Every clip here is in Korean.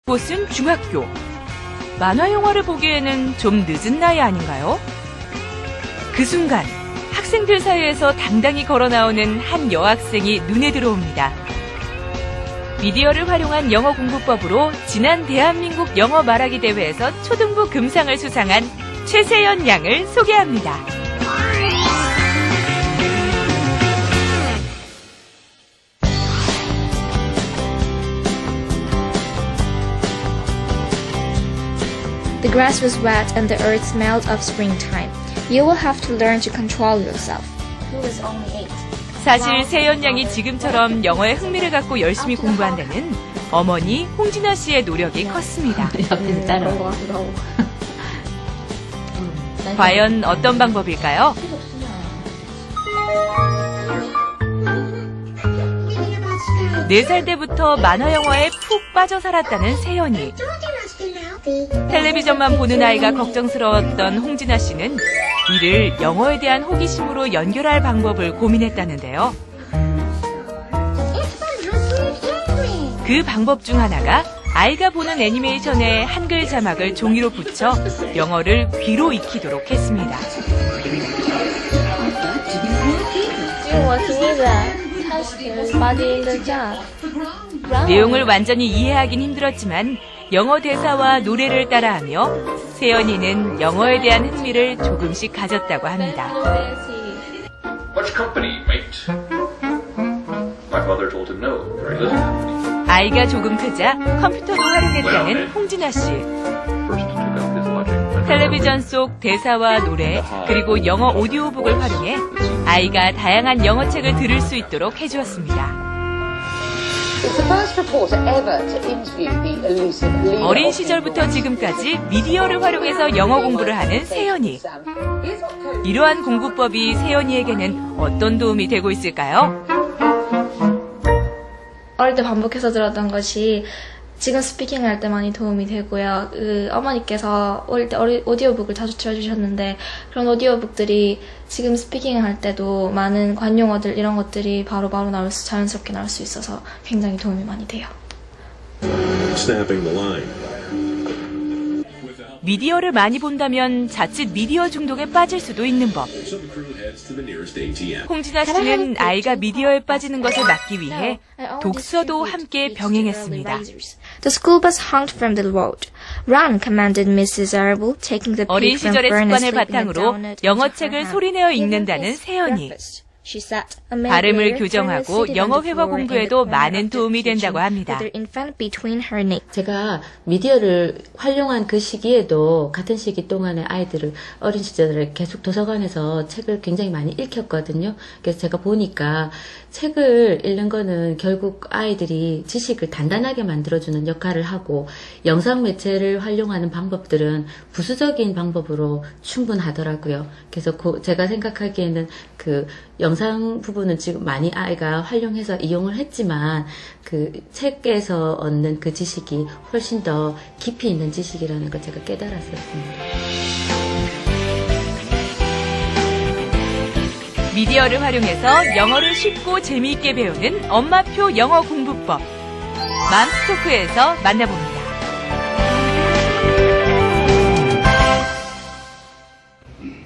곳은 중학교. 만화 영화를 보기에는 좀 늦은 나이 아닌가요? 그 순간 학생들 사이에서 당당히 걸어 나오는 한 여학생이 눈에 들어옵니다. 미디어를 활용한 영어 공부법으로 지난 대한민국 영어 말하기 대회에서 초등부 금상을 수상한 최세연 양을 소개합니다. The grass was wet and the earth smelled of springtime. You will have to learn to control yourself. He was only 8. 사실 세연 양이 지금처럼 영어에 흥미를 갖고 열심히 공부한 데는 어머니 홍진아 씨의 노력이 컸습니다. 과연 어떤 방법일까요? 4살 때부터 만화 영화에 푹 빠져 살았다는 세연이. 텔레비전만 보는 아이가 걱정스러웠던 홍진아 씨는 이를 영어에 대한 호기심으로 연결할 방법을 고민했다는데요. 그 방법 중 하나가 아이가 보는 애니메이션에 한글 자막을 종이로 붙여 영어를 귀로 익히도록 했습니다. 내용을 완전히 이해하긴 힘들었지만 영어 대사와 노래를 따라하며 세연이는 영어에 대한 흥미를 조금씩 가졌다고 합니다. 아이가 조금 크자 컴퓨터도 활용했다는 홍진아 씨. 텔레비전 속 대사와 노래 그리고 영어 오디오북을 활용해 아이가 다양한 영어 책을 들을 수 있도록 해주었습니다. 어린 시절부터 지금까지 미디어를 활용해서 영어 공부를 하는 세연이. 이러한 공부법이 세연이에게는 어떤 도움이 되고 있을까요? 어릴 때 반복해서 들었던 것이 지금 스피킹 할 때 많이 도움이 되고요. 어머니께서 어릴 때 오디오북을 자주 틀어주셨는데 그런 오디오북들이 지금 스피킹 할 때도 많은 관용어들 이런 것들이 바로바로 자연스럽게 나올 수 있어서 굉장히 도움이 많이 돼요. 미디어를 많이 본다면 자칫 미디어 중독에 빠질 수도 있는 법. 홍진아 씨는 아이가 미디어에 빠지는 것을 막기 위해 독서도 함께 병행했습니다. The school bus honked from the road. Run, commanded Mrs. Arable, taking the 어린 pig from 시절의 Fern's 습관을 바탕으로 영어책을 소리내어 읽는다는 세연이. 발음을 교정하고 영어 회화 공부에도 많은 도움이 된다고 합니다. 제가 미디어를 활용한 그 시기에도 같은 시기 동안에 아이들을 어린 시절에 계속 도서관에서 책을 굉장히 많이 읽혔거든요. 그래서 제가 보니까 책을 읽는 거는 결국 아이들이 지식을 단단하게 만들어주는 역할을 하고 영상 매체를 활용하는 방법들은 부수적인 방법으로 충분하더라고요. 그래서 제가 생각하기에는 그 영상 부분은 지금 많이 아이가 활용해서 이용을 했지만 그 책에서 얻는 그 지식이 훨씬 더 깊이 있는 지식이라는 걸 제가 깨달았었습니다. 미디어를 활용해서 영어를 쉽고 재미있게 배우는 엄마표 영어 공부법. 맘스토크에서 만나봅니다.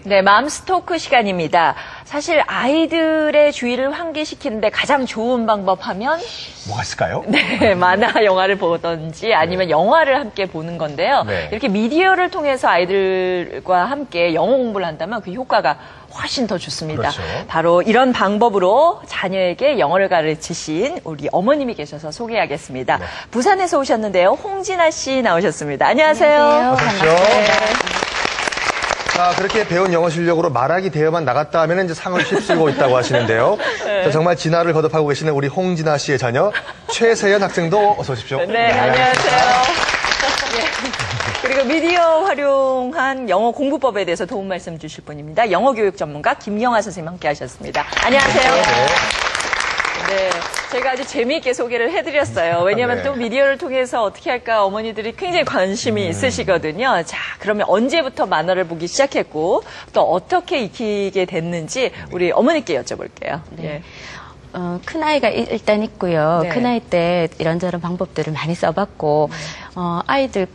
네, 맘스토크 시간입니다. 사실 아이들의 주의를 환기시키는데 가장 좋은 방법 하면 뭐가 있을까요? 네, 만화 영화를 보던지 아니면 영화를 함께 보는 건데요. 네. 이렇게 미디어를 통해서 아이들과 함께 영어 공부를 한다면 그 효과가 훨씬 더 좋습니다. 그렇죠. 바로 이런 방법으로 자녀에게 영어를 가르치신 우리 어머님이 계셔서 소개하겠습니다. 네. 부산에서 오셨는데요. 홍진아 씨 나오셨습니다. 안녕하세요. 안녕하세요. 반갑습니다. 자, 그렇게 배운 영어 실력으로 말하기 대회만 나갔다 하면 이제 상을 휩쓸고 있다고 하시는데요. 네. 자, 정말 진화를 거듭하고 계시는 우리 홍진아 씨의 자녀 최세연 학생도 어서 오십시오. 네, 안녕하세요. 그리고 미디어 활용한 영어 공부법에 대해서 도움 말씀 주실 분입니다. 영어 교육 전문가 김영아 선생님 함께 하셨습니다. 안녕하세요. 네, 제가 아주 재미있게 소개를 해드렸어요. 왜냐하면 네. 또 미디어를 통해서 어떻게 할까 어머니들이 굉장히 관심이 있으시거든요. 자, 그러면 언제부터 만화를 보기 시작했고 또 어떻게 익히게 됐는지 우리 어머니께 여쭤볼게요. 네. 예. 큰아이가 일단 있고요. 네. 큰아이 때 이런저런 방법들을 많이 써봤고, 아이들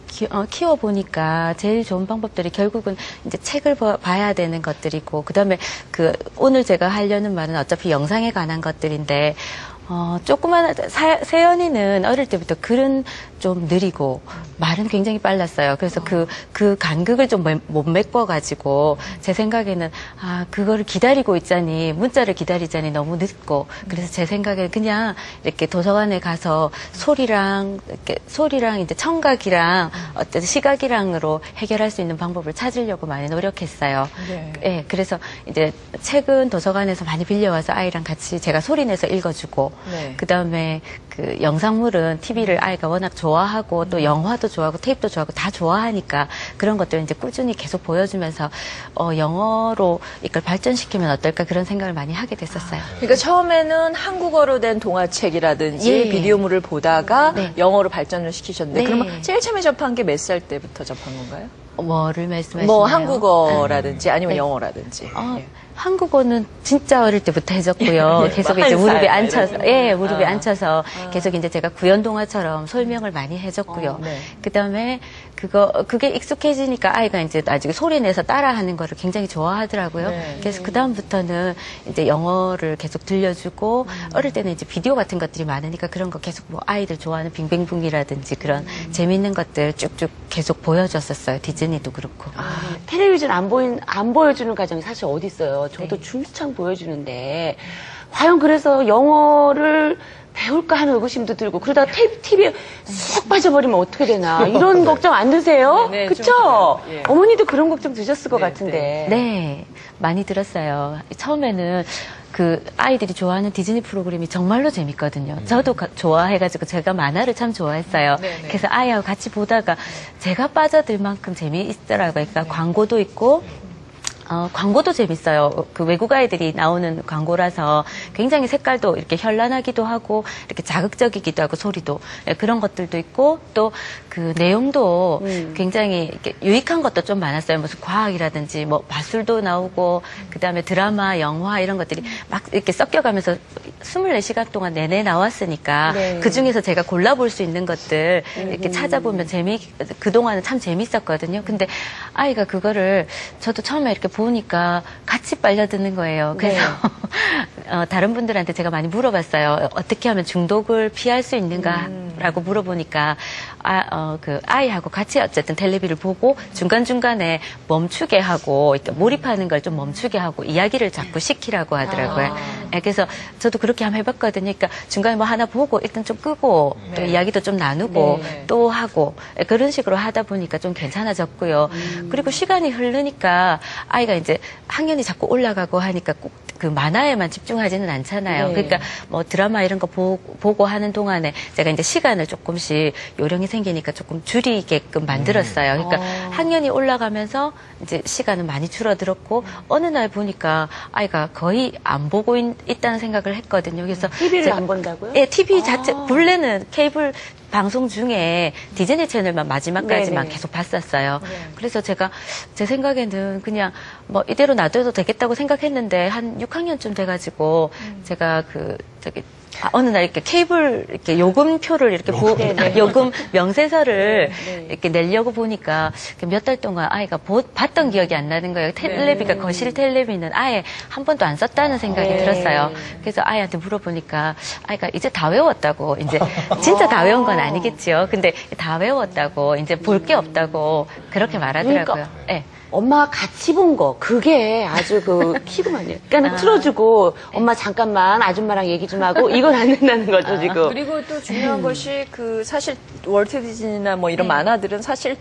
키워보니까 제일 좋은 방법들이 결국은 이제 책을 봐야 되는 것들이고, 그 다음에 오늘 제가 하려는 말은 어차피 영상에 관한 것들인데, 조그만, 세연이는 어릴 때부터 글은 좀 느리고, 말은 굉장히 빨랐어요. 그래서 그 간극을 좀 못 메꿔가지고, 제 생각에는, 그거를 기다리고 있자니, 문자를 기다리자니 너무 늦고, 그래서 제 생각에는 그냥 이렇게 도서관에 가서 소리랑 이제 청각이랑 어떤 시각이랑으로 해결할 수 있는 방법을 찾으려고 많이 노력했어요. 네. 예, 그래서 이제 책은 도서관에서 많이 빌려와서 아이랑 같이 제가 소리내서 읽어주고, 네. 그 다음에 그 영상물은 TV를 아이가 워낙 좋아하고 또 영화도 좋아하고 테이프도 좋아하고 다 좋아하니까 그런 것들을 이제 꾸준히 계속 보여주면서 영어로 이걸 발전시키면 어떨까 그런 생각을 많이 하게 됐었어요. 그러니까 처음에는 한국어로 된 동화책이라든지 예. 비디오물을 보다가 네. 영어로 발전을 시키셨는데 네. 그러면 제일 처음에 접한 게 몇 살 때부터 접한 건가요? 뭐를 말씀하시나요? 뭐 한국어라든지 아니면 네. 영어라든지. 예. 한국어는 진짜 어릴 때부터 해줬고요. 예, 계속 한 이제 무릎에 살, 앉혀서, 이런 예, 거. 무릎에 앉혀서 계속 이제 제가 구연동화처럼 설명을 많이 해줬고요. 네. 그 다음에 그게 익숙해지니까 아이가 이제 나중에 소리 내서 따라하는 거를 굉장히 좋아하더라고요. 네. 그래서 그다음부터는 이제 영어를 계속 들려주고, 어릴 때는 이제 비디오 같은 것들이 많으니까 그런 거 계속 뭐 아이들 좋아하는 빙빙붕이라든지 그런 재밌는 것들 쭉쭉 계속 보여줬었어요. 디즈니도 그렇고. 텔레비전 안 보여주는 가정이 사실 어디 있어요. 저도 중창 보여주는데 과연 그래서 영어를 배울까 하는 의구심도 들고 그러다가 TV에 쏙 빠져버리면 어떻게 되나 이런 걱정 안 드세요? 네, 네, 그쵸? 좀 들어요. 예. 어머니도 그런 걱정 드셨을 것 네, 같은데. 네, 많이 들었어요. 처음에는 그 아이들이 좋아하는 디즈니 프로그램이 정말로 재밌거든요. 저도 좋아해가지고 제가 만화를 참 좋아했어요. 네, 네. 그래서 아이하고 같이 보다가 제가 빠져들 만큼 재미있더라고요. 그러니까 광고도 있고, 광고도 재밌어요. 그 외국 아이들이 나오는 광고라서 굉장히 색깔도 이렇게 현란하기도 하고, 이렇게 자극적이기도 하고, 소리도. 예, 그런 것들도 있고, 또 그 내용도 굉장히 이렇게 유익한 것도 좀 많았어요. 무슨 과학이라든지, 뭐 마술도 나오고, 그 다음에 드라마, 영화 이런 것들이 막 이렇게 섞여가면서 24시간 동안 내내 나왔으니까, 네. 그 중에서 제가 골라볼 수 있는 것들 이렇게 찾아보면 그동안은 참 재밌었거든요. 근데 아이가 그거를 저도 처음에 이렇게 보니까 같이 빨려드는 거예요. 그래서 다른 분들한테 제가 많이 물어봤어요. 어떻게 하면 중독을 피할 수 있는가라고 물어보니까 그 아이하고 같이 어쨌든 텔레비를 보고 중간중간에 멈추게 하고 몰입하는 걸 좀 멈추게 하고 이야기를 자꾸 시키라고 하더라고요. 예, 그래서 저도 그렇게 한번 해봤거든요. 그러니까 중간에 뭐 하나 보고 일단 좀 끄고 또 이야기도 좀 나누고 또 하고 그런 식으로 하다 보니까 좀 괜찮아졌고요. 그리고 시간이 흐르니까 아이가 이제 학년이 자꾸 올라가고 하니까 꼭 그 만화에만 집중하지는 않잖아요. 그러니까 뭐 드라마 이런 거 보고 하는 동안에 제가 이제 시간을 조금씩 요령이 생기니까 조금 줄이게끔 만들었어요. 그러니까 학년이 올라가면서 이제 시간은 많이 줄어들었고 어느 날 보니까 아이가 거의 안 보고 있다는 생각을 했거든요. 그래서 TV를 안 본다고요? 예, TV 자체 본래는 케이블 방송 중에 디즈니 채널만 마지막까지만 네네. 계속 봤었어요. 그래서 제가 제 생각에는 그냥 뭐 이대로 놔둬도 되겠다고 생각했는데 한 6학년쯤 돼가지고 제가 어느 날 이렇게 케이블 이렇게 요금표를 이렇게 요금 명세서를 이렇게 내려고 보니까 몇 달 동안 아이가 봤던 기억이 안 나는 거예요. 텔레비가 거실 텔레비는 아예 한 번도 안 썼다는 생각이 들었어요. 그래서 아이한테 물어보니까 아이가 이제 다 외웠다고 이제 진짜 다 외운 건 아니겠지요. 근데 다 외웠다고 이제 볼 게 없다고 그렇게 말하더라고요. 그러니까 예. 엄마가 같이 본 거, 그게 아주 키구만요. 그러니까 틀어주고, 엄마 잠깐만 아줌마랑 얘기 좀 하고, 이건 안 된다는 거죠, 지금. 그리고 또 중요한 것이 사실 월트 디즈니나 뭐 이런 만화들은 사실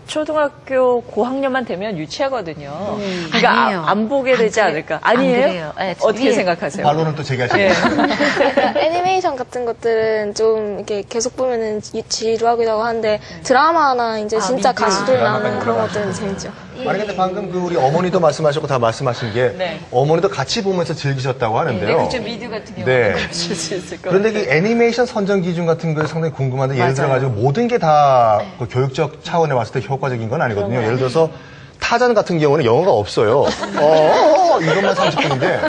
초등학교 고학년만 되면 유치하거든요. 그러니까 아니에요. 안 보게 되지 않을까? 아니에요? 그래요. 네, 어떻게 예. 생각하세요? 반론은 또 제가 예. 그러니까 애니메이션 같은 것들은 좀 이렇게 계속 보면은 지루하기도 하고 하는데 드라마나 이제 진짜 미디어. 가수들 나오는 드라마가 그런 맞아요. 것들은 재밌죠. 아니 근데 방금 우리 어머니도 말씀하셨고 다 말씀하신 게 네. 어머니도 같이 보면서 즐기셨다고 하는데요. 그렇죠. 미드 같은 경우는 네. 그러실 수 있을 것 그런데 같아요. 그 애니메이션 선정 기준 같은 거 상당히 궁금한데 예를 들어가지고 모든 게 다 교육적 차원에 봤을 때 효과적인 건 아니거든요. 예를 들어서 타잔 같은 경우는 영어가 없어요. 이것만 30분인데